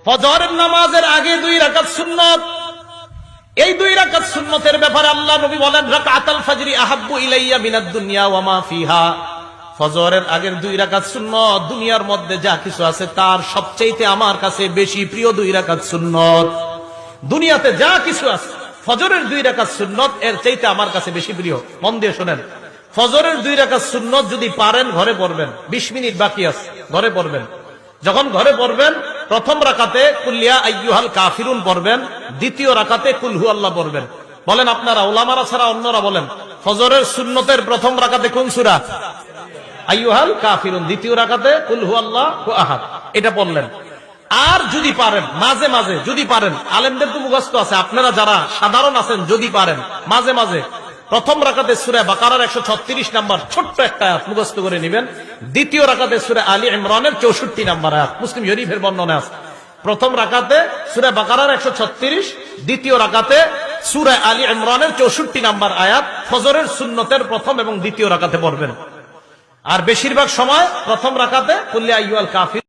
ফজরের নামাজের আগে 2 রাকাত সুন্নাত। এই 2 রাকাত সুন্নতের ব্যাপারে আল্লাহ নবী বলেন, রাকাতুল ফজরি আহাব্বু ইলাইয়া মিনাদ দুনিয়া ওয়া মা ফিহা। ফজরের আগের 2 রাকাত সুন্নত দুনিয়ার মধ্যে যা কিছু আছে তার সবচেয়ে আমার কাছে বেশি প্রিয় 2 রাকাত সুন্নত। দুনিয়াতে যা কিছু আছে ফজরের 2 রাকাত সুন্নত এর চাইতে আমার কাছে বেশি প্রিয়। মন দিয়ে শুনেন, ফজরের 2 রাকাত সুন্নত যদি পারেন ঘরে পড়বেন, 20 মিনিট বাকি আছে, ঘরে পড়বেন। যখন ঘরে পড়বেন, প্রথম রাকাতে কুল ইয়া আইয়ুহাল কাফিরুন পড়বেন, দ্বিতীয় রাকাতে কুল হুয়াল্লাহ পড়বেন। বলেন আপনারা, উলামারা ছাড়া অন্যরা বলেন, ফজরের সুন্নতের প্রথম রাকাতে কোন সূরা? আইয়ুহাল কাফিরুন, দ্বিতীয় রাকাতে কুল হুয়াল্লাহু আহাদ, এটা পড়লেন। আর যদি পারেন মাঝে মাঝে, যদি পারেন, আলেমদের তো মুখস্থ আছে, আপনারা যারা সাধারণ আছেন যদি পারেন মাঝে মাঝে প্রথম রাকাতে সূরা বাকারার 136 নাম্বার ছোট্ট একটা আয়াত মুখস্থ করে নেবেন। দ্বিতীয় রাকাতে সূরা আলী ইমরানের 64 নাম্বার আয়াত মুসলিম শরীফের বর্ণনা আছে। প্রথম রাকাতে সূরা বাকারার 136, দ্বিতীয় রাকাতে সূরা আলী ইমরানের 64 নাম্বার আয়াত ফজরের সুন্নতের প্রথম এবং দ্বিতীয় রাকাতে পড়বেন। আর বেশিরভাগ সময় প্রথম রাকাতে কুল ইয়া আইয়ুহাল কাফিরুন